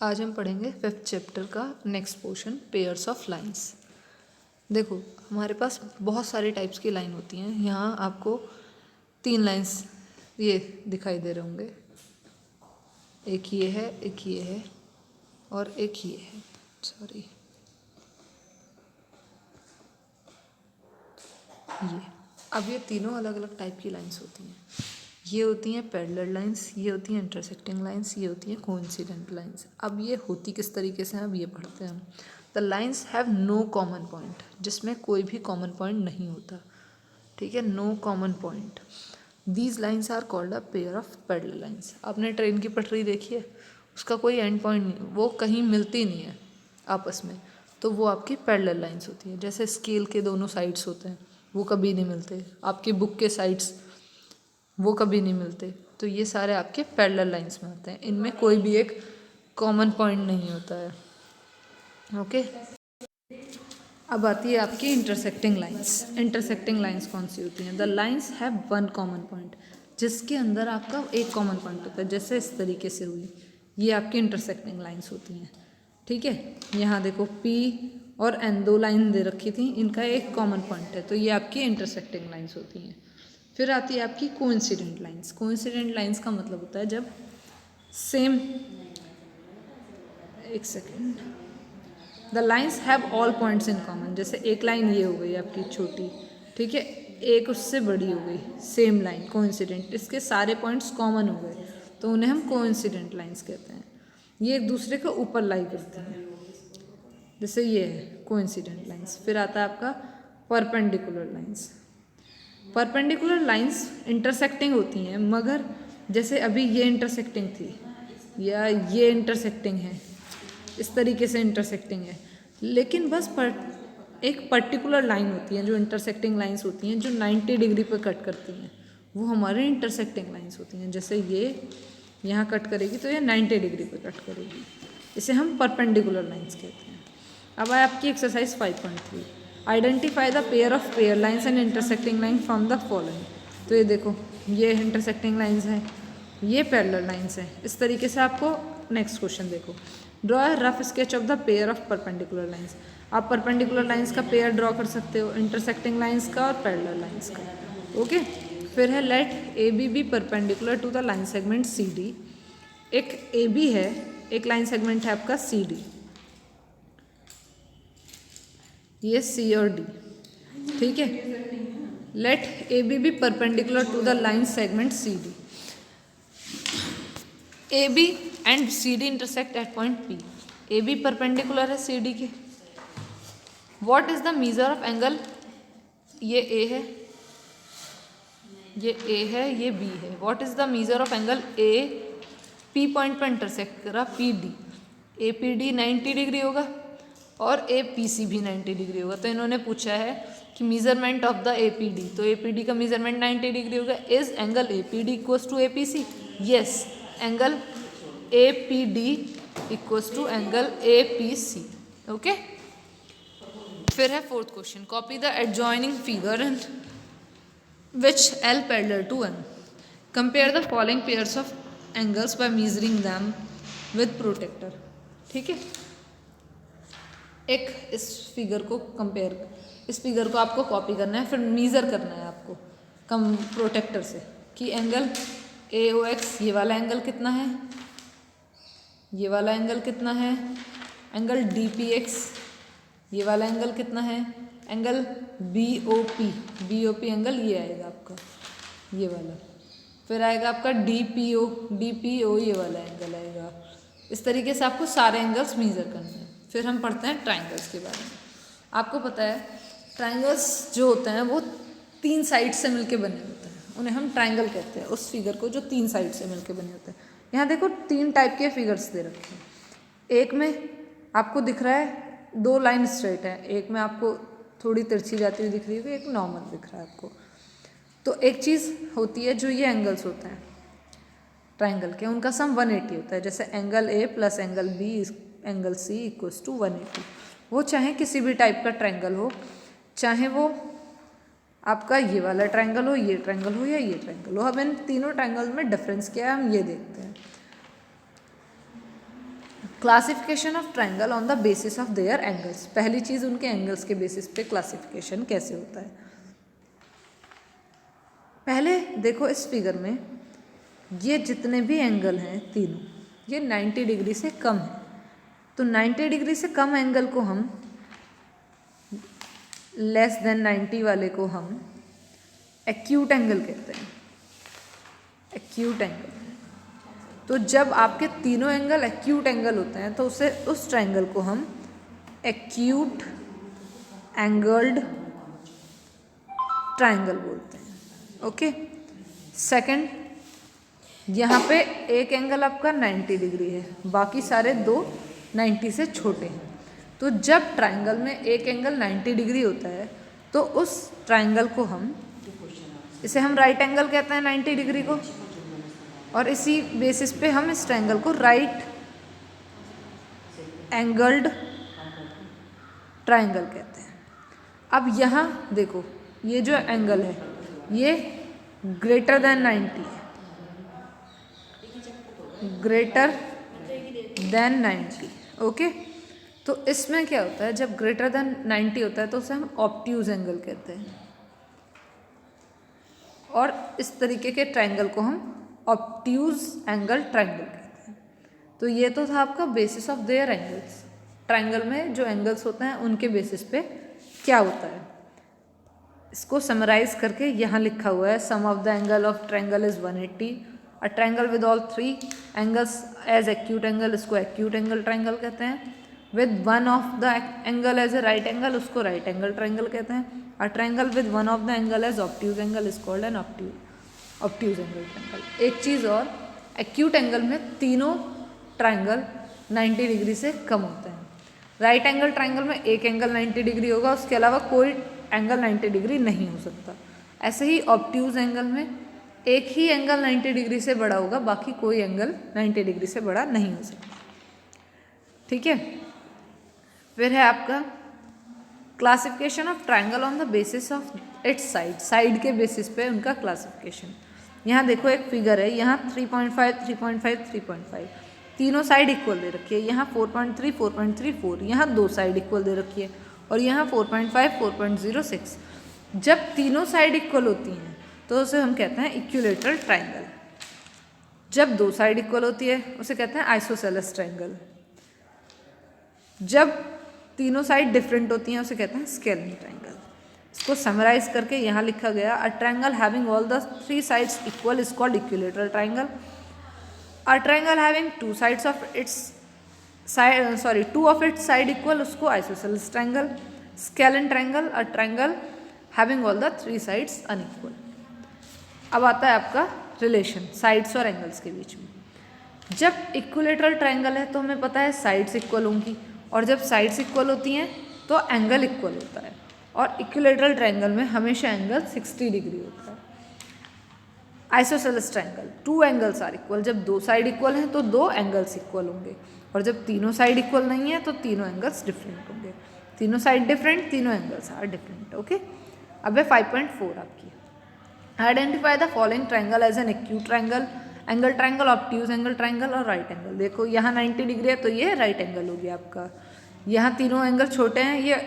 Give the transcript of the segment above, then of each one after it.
आज हम पढ़ेंगे 5th चैप्टर का next portion, pairs of lines. देखो, हमारे पास बहुत सारे टाइप्स की लाइन होती हैं। यहाँ आपको 3 लाइंस ये दिखाई दे रहे होंगे। एक ये है, एक ये है और एक ये है। सॉरी, ये। अब ये तीनों अलग अलग टाइप की लाइंस होती हैं। ये होती हैं पैरेलल लाइंस, ये होती हैं इंटरसेक्टिंग लाइंस, ये होती हैं कोइंसिडेंट लाइंस। अब ये होती किस तरीके से हैं, अब ये पढ़ते हैं हम। The lines have no common point, जिसमें कोई भी कॉमन पॉइंट नहीं होता। ठीक है, no common point. These lines are called a pair of parallel lines. आपने ट्रेन की पटरी देखी है, उसका कोई एंड पॉइंट नहीं, वो कहीं मिलती नहीं है आपस में, तो वो आपकी पैरेलल लाइंस होती है। जैसे स्केल के दोनों साइड्स होते हैं, वो कभी नहीं मिलते। आपकी बुक के साइड्स वो कभी नहीं मिलते। तो ये सारे आपके पैरेलल लाइंस में आते हैं। इनमें कोई भी एक कॉमन पॉइंट नहीं होता है। ओके, अब आती है आपकी इंटरसेक्टिंग लाइंस। इंटरसेक्टिंग लाइंस कौन सी होती हैं? The lines have one common point, जिसके अंदर आपका एक कॉमन पॉइंट होता है। जैसे इस तरीके से हुई, ये आपकी इंटरसेक्टिंग लाइंस होती हैं। ठीक है, यहाँ देखो P और N दो लाइन दे रखी थी, इनका एक कॉमन पॉइंट है, तो ये आपकी इंटरसेक्टिंग लाइंस होती हैं। फिर आती है आपकी कोइंसिडेंट लाइंस। कोइंसिडेंट लाइंस का मतलब होता है जब सेम, एक second, the lines have all points in common. जैसे एक लाइन ये हो गई आपकी छोटी, ठीक है, एक उससे बड़ी हो गई, सेम लाइन कोइंसिडेंट, इसके सारे पॉइंट्स कॉमन हो गए, तो उन्हें हम कोइंसिडेंट लाइंस कहते हैं। ये एक दूसरे के ऊपर लाई करती हैं, जैसे ये है कोइंसिडेंट लाइंस। फिर आता है आपका perpendicular lines. Perpendicular lines intersecting होती हैं, मगर जैसे अभी ये इंटरसेक्टिंग थी या ये इंटरसेक्टिंग है, इस तरीके से इंटरसेक्टिंग है, लेकिन बस एक पर्टिकुलर लाइन होती है जो इंटरसेक्टिंग लाइंस होती हैं, जो 90 डिग्री पर कट करती हैं, वो हमारे इंटरसेक्टिंग लाइंस होती हैं। जैसे ये यहाँ कट करेगी तो ये 90 डिग्री पर कट करेगी, इसे हम परपेंडिकुलर लाइंस कहते हैं। अब है आपकी exercise 5.3, identify the pair of pair lines and intersecting line from the following. तो ये देखो, ये इंटरसेक्टिंग लाइंस हैं, ये पैरेलल लाइंस हैं। इस तरीके से आपको नेक्स्ट क्वेश्चन देखो, draw a rough sketch of the pair of perpendicular lines. आप परपेंडिकुलर लाइंस का पेयर ड्रॉ कर सकते हो, इंटरसेक्टिंग लाइंस का और पैरेलल लाइंस का। ओके, फिर है let A B perpendicular to the line segment C D. एक ए बी है, एक लाइन सेगमेंट है आपका सी डी, ये सी और डी। ठीक है, let A B perpendicular to the line segment C D. A B and C D intersect at point P. A B perpendicular है सी डी के। What is the measure of angle? ये A है, ये A है, ये B है। What is the measure of angle A P point पर intersect करा, P D. A P D 90 degree होगा और ए पी सी भी 90 डिग्री होगा। तो इन्होंने पूछा है कि measurement of the A P D, तो ए पी डी का मेजरमेंट 90 डिग्री होगा। Is angle A P D equals to A P C? Yes, angle A P D equals to angle A P C. Okay, फिर है fourth question, copy the adjoining figure in which L parallel to N. Compare the following pairs of angles by measuring them with protractor. ठीक है, एक इस figure को compare, इस figure को आपको कॉपी करना है, फिर मीज़र करना है आपको कम प्रोटेक्टर से कि एंगल ए ओ एक्स, ये वाला एंगल कितना है, ये वाला एंगल कितना है, एंगल डी पी एक्स, ये वाला एंगल कितना है, angle B O P angle ये आएगा आपका, ये वाला। फिर आएगा आपका डी पी ओ, ये वाला एंगल आएगा। इस तरीके से आपको सारे एंगल्स मीज़र करने हैं। फिर हम पढ़ते हैं ट्राइंगल्स के बारे में। आपको पता है ट्राइंगल्स जो होते हैं वो 3 साइड से मिलके बने होते हैं, उन्हें हम ट्राइंगल कहते हैं, उस फिगर को जो 3 साइड से मिलके बने होते हैं। यहाँ देखो 3 टाइप के फिगर्स दे रखे हैं। एक में आपको दिख रहा है 2 लाइन स्ट्रेट है, एक में आपको थोड़ी तिरछी जाती हुई दिख रही है, एक नॉर्मल दिख रहा है आपको। तो एक चीज़ होती है जो ये एंगल्स होते हैं ट्राइंगल के, उनका सम 180 होता है। जैसे angle A plus angle B angle C equals to 180। वो चाहे किसी भी टाइप का ट्राइंगल हो, चाहे वो आपका ये वाला ट्राइंगल हो, ये ट्राइंगल हो या ये ट्राइंगल हो। अब इन तीनों ट्राइंगल में डिफरेंस क्या है हम ये देखते हैं। Classification of triangle on the basis of their angles. पहली चीज़ उनके एंगल्स के बेसिस पे क्लासिफिकेशन कैसे होता है। पहले देखो इस फिगर में ये जितने भी एंगल हैं तीनों, ये 90 डिग्री से कम है। तो 90 डिग्री से कम एंगल को हम, लेस देन 90 वाले को हम एक्यूट एंगल कहते हैं। Acute angle. तो जब आपके तीनों एंगल एक्यूट एंगल होते हैं तो उस ट्रायंगल को हम एक्यूट एंगल्ड ट्रायंगल बोलते हैं। ओके। सेकंड, यहाँ पे एक एंगल आपका 90 डिग्री है, बाकी सारे दो 90 से छोटे हैं। तो जब ट्रायंगल में एक एंगल 90 डिग्री होता है तो उस ट्रायंगल को इसे हम राइट एंगल कहते हैं 90 डिग्री को, और इसी बेसिस पे हम इस ट्रायंगल को राइट एंगल्ड ट्रायंगल कहते हैं। अब यहाँ देखो ये जो एंगल है ये ग्रेटर देन 90 है, ग्रेटर देन 90। ओके। तो इसमें क्या होता है, जब ग्रेटर देन 90 होता है तो उसे हम ऑब्ट्यूज एंगल कहते हैं, और इस तरीके के ट्रायंगल को हम ऑब्ट्यूज एंगल ट्रायंगल कहते हैं। तो ये तो था आपका basis of their angles. Triangle में जो एंगल्स होते हैं उनके बेसिस पे क्या होता है, इसको समराइज करके यहाँ लिखा हुआ है। Sum of the angle of triangle is 180। A triangle with all 3 angles as acute angle, इसको एक्यूट एंगल ट्रायंगल कहते हैं। With one of the angle as a right angle, उसको राइट एंगल ट्रायंगल कहते हैं। A triangle with one of the angle as obtuse angle is called an obtuse angle triangle. एक चीज़ और, acute angle में तीनों ट्रायंगल 90 डिग्री से कम होते हैं। राइट एंगल ट्रायंगल में एक एंगल 90 डिग्री होगा, उसके अलावा कोई एंगल 90 डिग्री नहीं हो सकता। ऐसे ही ऑब्ट्यूज एंगल में एक ही एंगल 90 डिग्री से बड़ा होगा, बाकी कोई एंगल 90 डिग्री से बड़ा नहीं हो सकता। ठीक है। फिर है आपका classification of triangle on the basis of its side. Side के बेसिस पे उनका क्लासिफिकेशन। यहाँ देखो एक फिगर है, यहाँ 3.5, 3.5, 3.5 तीनों साइड इक्वल दे रखी है। यहाँ 4.3, 4.3, 4, यहाँ दो साइड इक्वल दे रखी है, और यहाँ 4.5, 4.06। जब तीनों साइड इक्वल होती हैं तो उसे हम कहते हैं इक्विलेटरल ट्रायंगल। जब दो साइड इक्वल होती है उसे कहते हैं आइसोसेलेस ट्रायंगल। जब तीनों साइड डिफरेंट होती हैं उसे कहते हैं स्केलिन ट्रायंगल। इसको समराइज करके यहाँ लिखा गया, a triangle having all the 3 sides equal is called equilateral triangle. A triangle having 2 sides of its side 2 of its side equal, उसको isosceles triangle. Scalene triangle, a triangle having all the 3 sides unequal. अब आता है आपका relation sides और angles के बीच में। जब equilateral triangle है तो हमें पता है साइड्स इक्वल होंगी, और जब साइड्स इक्वल होती हैं तो एंगल इक्वल होता है। और इक्विलेटरल ट्रायंगल में हमेशा एंगल 60 डिग्री होता है। Isosceles triangle 2 angles are equal. जब दो साइड इक्वल हैं तो 2 एंगल्स इक्वल होंगे, और जब तीनों साइड इक्वल नहीं है तो तीनों एंगल्स डिफरेंट होंगे। तीनों साइड डिफरेंट, तीनों एंगल्स आर डिफरेंट। ओके। अब है 5.4 आपकी, identify the following triangle as an acute triangle, angle triangle, obtuse angle triangle और राइट एंगल। देखो यहाँ 90 डिग्री है तो ये राइट एंगल हो गया आपका। यहाँ तीनों एंगल छोटे हैं, ये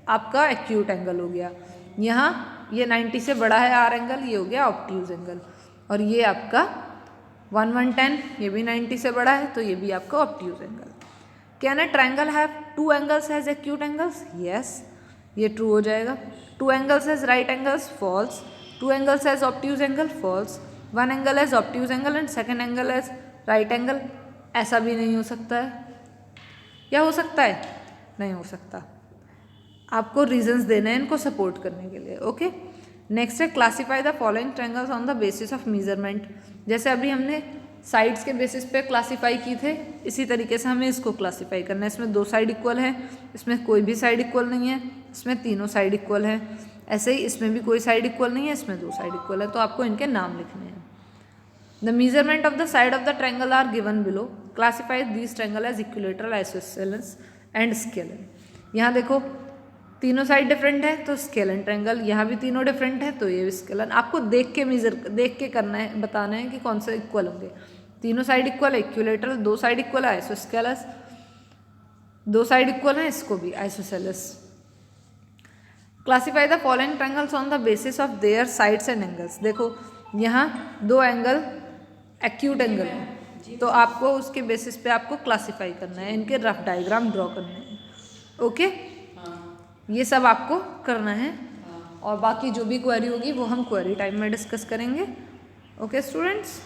आपका एक्यूट एंगल हो गया। यहाँ ये 90 से बड़ा है आर एंगल, ये हो गया ऑब्ट्यूज एंगल। और ये आपका 110, ये भी 90 से बड़ा है तो ये भी आपका obtuse angle. Can a triangle have 2 angles as acute angles? Yes, ये ट्रू हो जाएगा। 2 angles as right angles? False. 2 angles as obtuse angle? False. 1 angle as obtuse angle and second angle as right angle? ऐसा भी नहीं हो सकता है। क्या हो सकता है? नहीं हो सकता। आपको रीजंस देने हैं इनको सपोर्ट करने के लिए। ओके। नेक्स्ट है classify the following triangles on the basis of measurement. जैसे अभी हमने साइड्स के बेसिस पे क्लासीफाई की थे, इसी तरीके से हमें इसको क्लासीफाई करना है। इसमें 2 साइड इक्वल है, इसमें कोई भी साइड इक्वल नहीं है, इसमें तीनों साइड इक्वल है। ऐसे ही इसमें भी कोई साइड इक्वल नहीं है, इसमें 2 साइड इक्वल है। तो आपको इनके नाम लिखने हैं। The measurement of the side of the triangle are given below. Classify this triangle as equilateral, isosceles and scalene. यहाँ देखो तीनों साइड डिफरेंट है तो स्केलिन ट्रायंगल, यहाँ भी तीनों डिफरेंट है तो ये भी स्केलिन। आपको देख के करना है, बताना है कि कौन से इक्वल होंगे। तीनों साइड इक्वल है इक्विलेटरल, 2 साइड इक्वल है आइसोस्केलस, दो साइड इक्वल है, इसको भी isosceles. Classify the following triangles on the basis of their sides and angles. देखो यहाँ दो एंगल एक्यूट एंगल है, तो आपको उसके बेसिस पे आपको क्लासीफाई करना है, इनके रफ डायग्राम ड्रॉ करने हैं। ओके, ये सब आपको करना है, और बाकी जो भी क्वेरी होगी वो हम क्वेरी टाइम में डिस्कस करेंगे। Okay students.